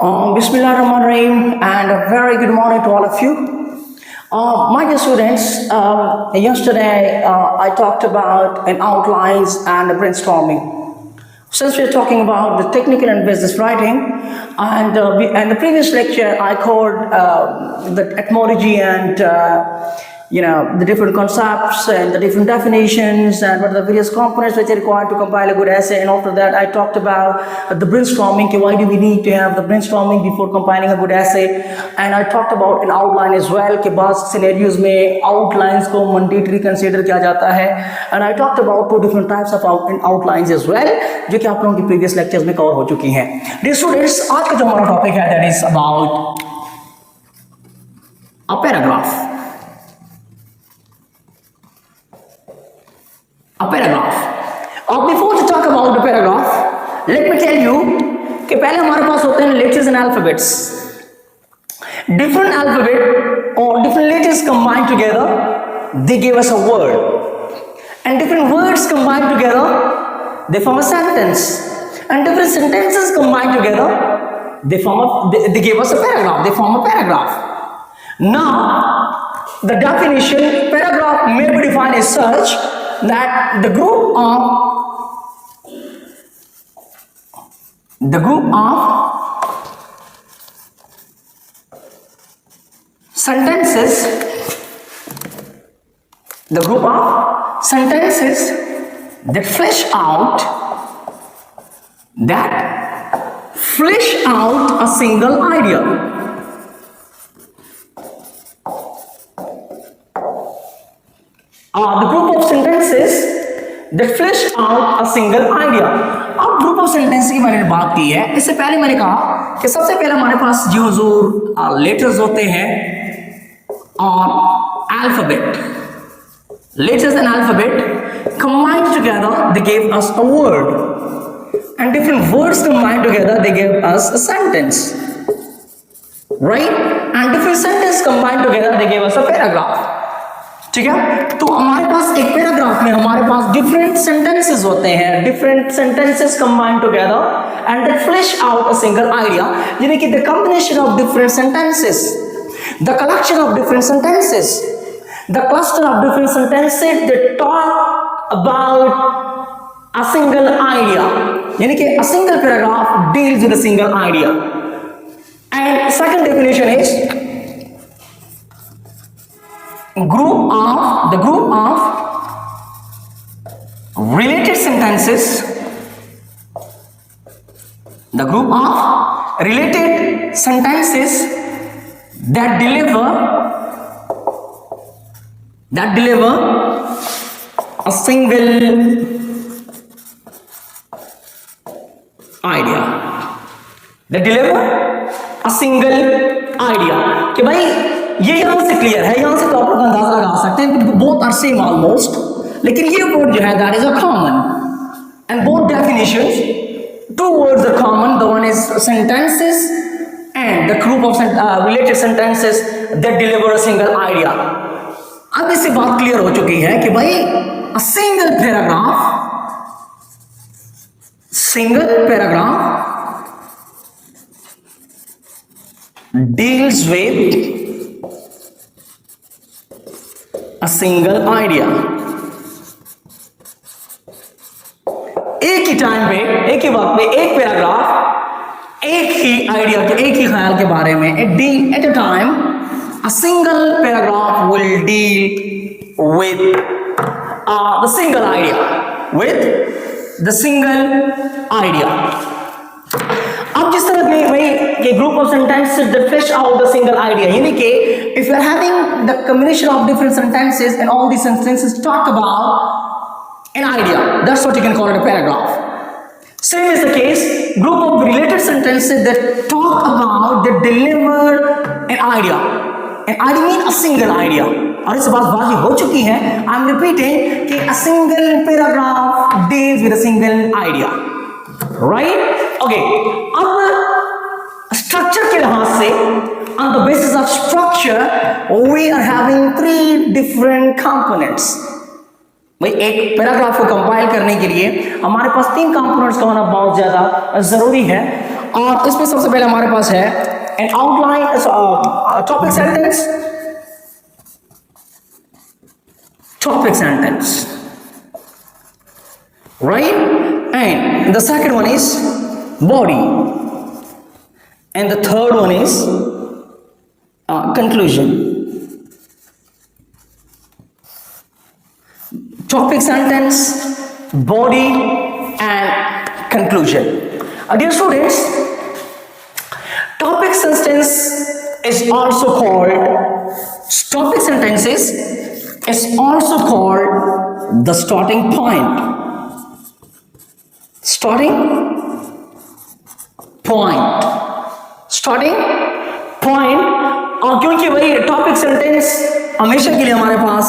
Bismillahirrahmanirrahim, and a very good morning to all of you. My dear students, yesterday I talked about an outlines and a brainstorming. Since we are talking about the technical and business writing, and the previous lecture I covered the etymology and the different concepts and the different definitions and what are the various components which are required to compile a good essay. And after that, I talked about the brainstorming. Why do we need to have the brainstorming before compiling a good essay? And I talked about an outline as well. कि बाद scenarios में outlines को mandatory consider किया जाता है. And I talked about two different types of outlines as well, जो कि आप लोगों की previous lectures में cover हो चुकी हैं. Dear students, आज का जो हमारा topic है that is about a paragraph. A paragraph. Before to talk about the paragraph, let me tell you कि पहले हमारे पास होते हैं letters and alphabets. Different alphabet or different letters combined together, they give us a word. And different words combined together, they form a sentence. And different sentences combined together, they give us a paragraph. They form a paragraph. Now, the definition paragraph may be defined as such that the group of sentences that flesh out a single idea. The group of sentences that flesh out a single idea. अब group of sentence की मैंने बात की है. इससे पहले मैंने कहा कि सबसे पहले हमारे पास जो हुजूर लेटर्स होते हैं और alphabet, letters and alphabet combined together they gave us a word, and different words combined together they gave us a sentence, right? And different sentences combined together they gave us a paragraph. ठीक है, तो हमारे पास एक paragraph में हमारे पास different sentences होते हैं, different sentences combined together and that flash out a single idea, यानी कि the combination of different sentences, the collection of different sentences, the cluster of different sentences that talk about a single idea, यानी कि अ single paragraph deals with a single idea. And second definition is the group of related sentences that deliver a single idea. कि भाई ये यहां से clear है, यहां से तो आप लोग अंदाजा लगा सकते हैं, बोथ आर सेम ऑलमोस्ट, लेकिन ये वर्ड जो है that is a common, and both definitions, two words are common, the one is sentences and the group of related sentences that deliver a single idea. अब इससे बात clear हो चुकी है कि भाई a single paragraph deals with a single idea. एक ही time पे, एक ही वक्त पे एक पैराग्राफ एक ही आइडिया के, एक ही ख्याल के बारे में, at a time a single paragraph will deal with the single idea. अब जिस तरह में भाई ये group of sentences that flash out the single idea, यानी कि if you are having the combination of different sentences and all the sentences talk about an idea, that's what you can call it a paragraph. Same is the case, group of related sentences that talk about, that deliver an idea. An idea means a single idea. और इस बात वाजी हो चुकी है, I am repeating कि a single paragraph deals with a single idea, right? Okay. अब structure के लिहाज से, on the basis of structure, we are having three different components. भाई एक पैराग्राफ को कंपाइल करने के लिए हमारे पास तीन कंपोनेंट्स का होना बहुत ज्यादा जरूरी है. और इसमें सबसे पहले हमारे पास है N outline topic sentence, right? And the second one is body, and the third one is conclusion. Topic sentence, body, and conclusion. Dear students, topic sentence is also called topic sentences is also called the starting point. Starting point. और क्योंकि भाई topic sentence हमेशा के लिए हमारे पास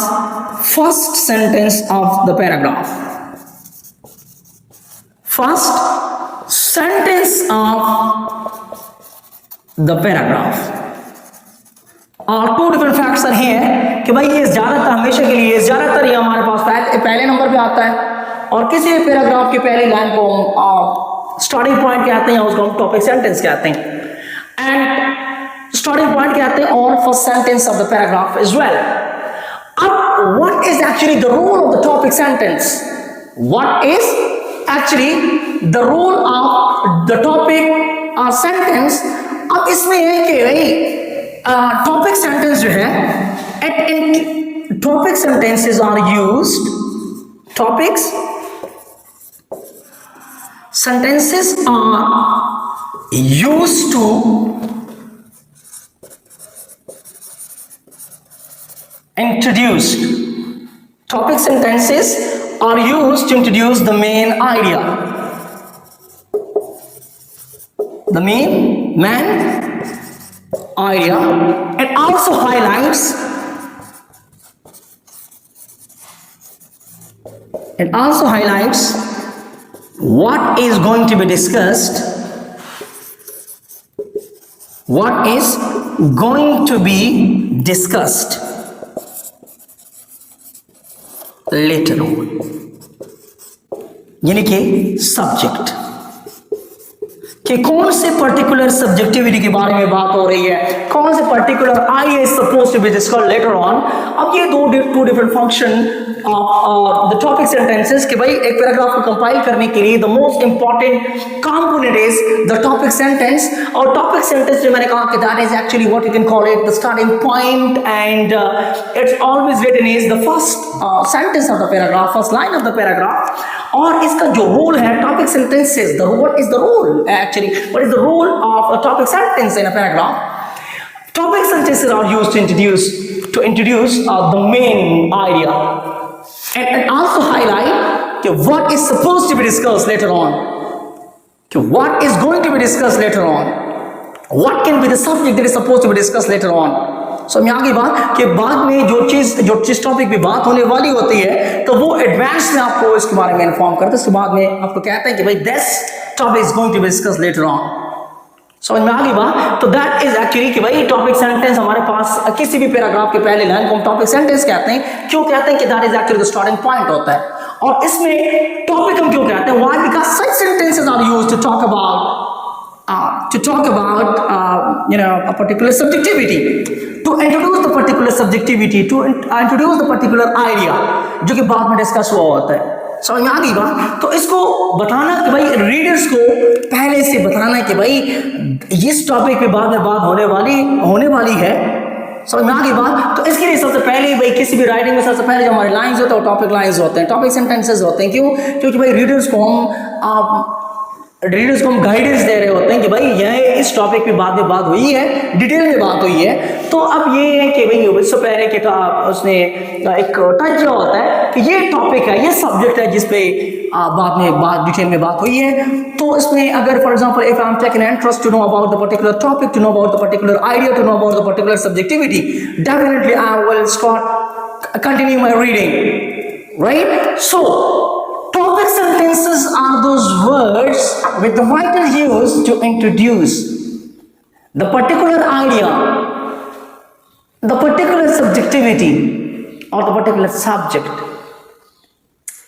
first sentence of the paragraph, first sentence of the paragraph. और two different facts हैं कि भाई ये ज्यादातर हमेशा के लिए ज्यादातर ये हमारे पास पहले नंबर पे आता है, और किसी भी पैराग्राफ की पहली लाइन को हम स्टार्टिंग पॉइंट कहते हैं, उसको हम टॉपिक सेंटेंस कहते हैं। एंड स्टार्टिंग पॉइंट कहते हैं और first sentence of the paragraph as well. अब what is actually the role of the topic sentence? What is actually the role of the topic sentence? अब इसमें है कि भाई टॉपिक सेंटेंस जो है, topic sentences are used, topics sentences are used to introduce, topic sentences are used to introduce the main idea, the main idea. It also highlights, what is going to be discussed, what is going to be discussed later on, यानी कि subject कि कौन से particular subjectivity के बारे में बात हो रही है, कौन से particular idea is suppose to be discussed later on. अब ये two different function the topic sentences कि भाई एक पैराग्राफ को कंपाइल करने के लिए the most important component is the topic sentence. और टॉपिक सेंटेंस जो मैंने कहा कि that is actually what you can call it the starting point, and it's always written is the first sentence of the paragraph, first line of the paragraph. और इसका जो role है topic sentences, what is the role actually, what is the role of a topic sentence in a paragraph? Topic sentences are used to introduce the main idea, and also highlight what is supposed to be discussed later on, what is going to be discussed later on, what can be the subject that is supposed to be discussed later on. So हम यहाँ की बात कि बाद में जो चीज topic पे बात होने वाली होती है तो वो एडवांस में आपको इसके बारे में इन्फॉर्म करते हैं, उसके बाद में आपको कहते हैं कि भाई this topic is going to be discussed later on. समझ में आ गई बात? तो दैट इज एक्चुअली कि भाई टॉपिक सेंटेंस हमारे पास किसी भी पैराग्राफ के पहले लाइन को हम टॉपिक सेंटेंस कहते हैं। क्यों कहते हैं कि that is actually the starting point होता है। और इसमें टॉपिक हम क्यों कहते हैं? Why? Because such sentences are used to talk about a particular subjectivity, to introduce the particular subjectivity, to introduce the particular idea जो कि बाद में डिस्कस हुआ होता है। समझ में आ गई बात? तो इसको बताना कि भाई रीडर्स को पहले से बताना कि भाई इस टॉपिक पे बाद में बात होने वाली है। समझ में आ गई बात? तो इसके लिए सबसे पहले भाई किसी भी राइटिंग में सबसे पहले जो हमारे लाइंस होते हैं वो टॉपिक लाइंस होते हैं, टॉपिक सेंटेंसेस होते हैं। क्यों? क्योंकि भाई रीडर्स को हम गाइडेंस दे रहे होते हैं कि भाई यह इस टॉपिक पे बाद में बात हुई है, डिटेल में बात हुई है। तो अब ये है कि भाई उससे पहले कि उसने एक टच जो होता है कि ये टॉपिक है, ये सब्जेक्ट है जिस पे बाद में डिटेल में बात हुई है। तो इसमें अगर for example if I am taking interest to know about the particular topic, to know about the particular idea, to know about the particular subjectivity, definitely I will start continue my reading, right? So topic sentences are those words with the vital use to introduce the particular idea, the particular subjectivity, or the particular subject.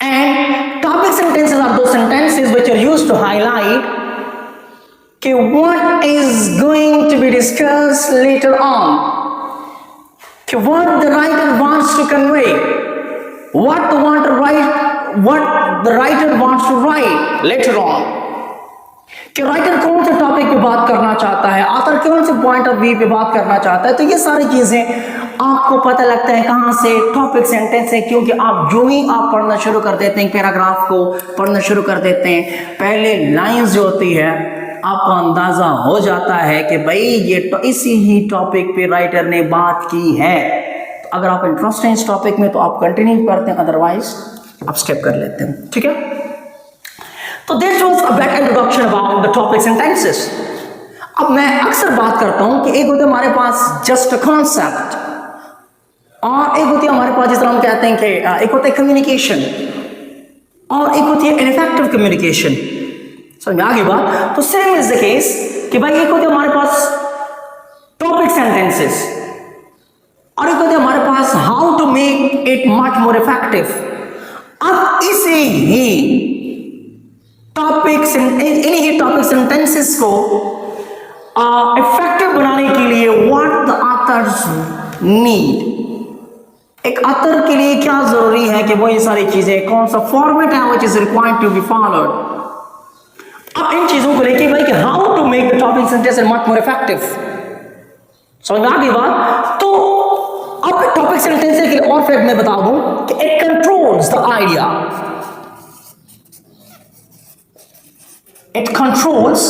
And topic sentences are those sentences which are used to highlight कि what is going to be discussed later on, कि what the writer wants to convey, what the writer wants to write later on, कि writer कौन से topic पे बात करना चाहता है, ऑथर कौन से पॉइंट ऑफ व्यू पे बात करना चाहता है। तो ये सारी चीजें आपको पता लगता है कहाँ से, टॉपिक सेंटेंस है, क्योंकि आप जो ही आप पढ़ना शुरू कर देते हैं, पैराग्राफ को पढ़ना शुरू कर देते हैं, पहले लाइंस जो होती है आपको अंदाजा हो जाता है कि भाई ये तो इसी ही टॉपिक पे राइटर ने बात की है। तो अगर आप इंटरेस्ट हैं इस टॉपिक में तो आप कंटिन्यू करते हैं, अदरवाइज आप स्किप कर लेते हैं। ठीक है, तो this was a back introduction about the topic sentences. अब मैं अक्सर बात करता हूं कि एक होता है हमारे पास जस्ट अ कॉन्सेप्ट, और एक होती है हमारे पास, जिस तरह हम कहते हैं कि एक होता है कम्युनिकेशन और एक होती है इनफेक्टिव कम्युनिकेशन। समझ में आ गई बात? तो सेम इज द केस कि भाई एक होते हैं हमारे पास टॉपिक सेंटेंसेस और एक होते हैं हमारे पास how to make it much more effective. अब इसे ही टॉपिक्स इन्हीं ही टॉपिक सेंटेंसेस को इफेक्टिव बनाने के लिए व्हाट द ऑथर्स नीड, एक ऑथर के लिए क्या जरूरी है कि वो ये सारी चीजें, कौन सा फॉर्मेट है which is required to be followed. अब इन चीजों को लेके भाई कि how to make the topic sentence much more effective. समझ में आ गई बात? तो अब टॉपिक सेंटेंस के लिए और फैक्ट मैं बता दूं कि it controls the idea, it controls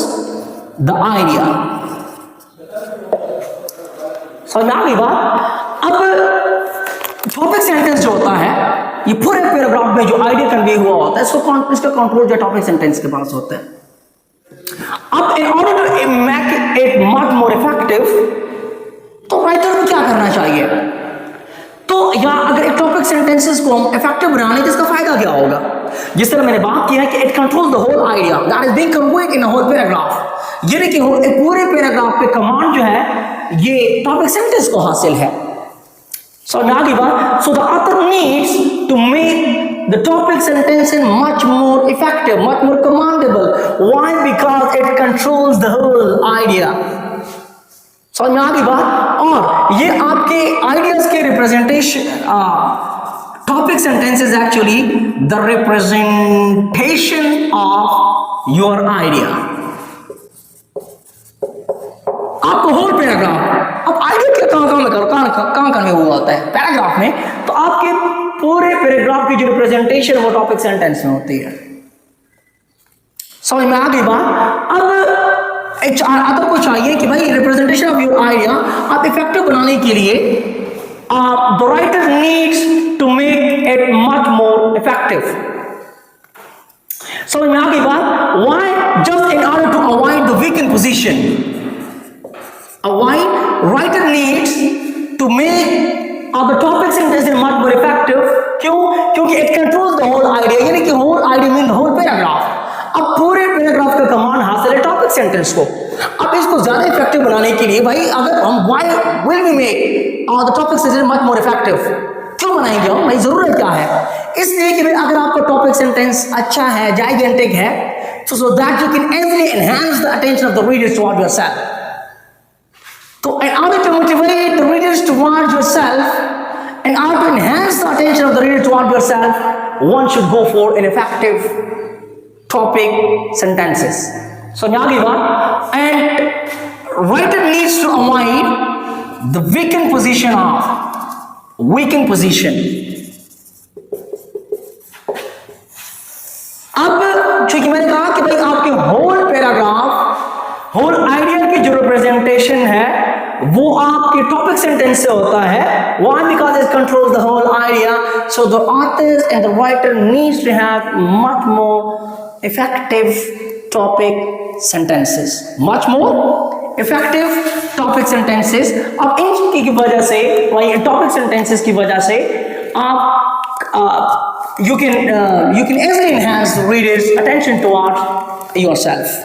the idea। समझ में आ गई बात? अब टॉपिक सेंटेंस जो होता है ये पूरे पैराग्राफ में जो आइडिया कन्वे हुआ होता है इसका कंट्रोल जो टॉपिक सेंटेंस के पास होता है। अब in order to make it much more effective, तो राइटर को क्या करना चाहिए? तो या अगर एक टॉपिक सेंटेंसेस को हम इफेक्टिव बनाने तो इसका फायदा क्या होगा? जिस तरह मैंने बात किया है कि it controls the whole idea that is being conveyed in a whole paragraph, यानी कि एक पूरे पैराग्राफ पे कमांड जो है ये टॉपिक सेंटेंस को हासिल है। सो आगे बात, so the author needs to make the topic sentence much more effective, much more commandable. Why? Because it controls the whole idea. समझ में आ गई बात? और ये आपके आइडियाज के representation, topic sentence is actually the representation of your idea. आपको होल पैराग्राफ, अब आइडिया क्या कहां कन्वे हुआ होता है पैराग्राफ में, तो आपके पूरे पैराग्राफ की जो रिप्रेजेंटेशन वो टॉपिक सेंटेंस में होती है। समझ में आ गई बात? अब ऑथर को चाहिए कि भाई रिप्रेजेंटेशन ऑफ योर आइडिया आप इफेक्टिव बनाने के लिए the writer needs to make it much more effective. समझ में आ गई बात? Why? Just in order to avoid the weaken position, avoid writer needs to make the topic sentence much more effective. क्यों? क्योंकि it controls the whole idea, यानी कि whole idea mean whole paragraph. अब पूरे पैराग्राफ का command हासिल है topic sentence को। अब इसको ज्यादा इफेक्टिव बनाने के लिए भाई अगर हम why will we make the topic sentence much more effective, क्यों बनाएंगे हम? भाई जरूरत क्या है? इसलिए कि भाई अगर आपका टॉपिक सेंटेंस अच्छा है, जाइगेंटिक है, so that you can easily enhance the attention of the readers toward yourself. So in order to motivate the readers toward yourself, in order to enhance the attention of the reader toward yourself, one should go for an effective topic sentences. So now and writer needs to avoid the weakened position of weakened position. अब चूंकि मैंने कहा कि भाई आपके whole paragraph, whole idea की जो representation है वो आपके टॉपिक सेंटेंस से होता है। Why? Because it controls the whole idea. So the authors and the writer needs to have much more effective topic sentences. Much more effective topic sentences. अब इन की वजह से, वही टॉपिक सेंटेंसेस की वजह से आप you can easily enhance the reader's attention towards yourself.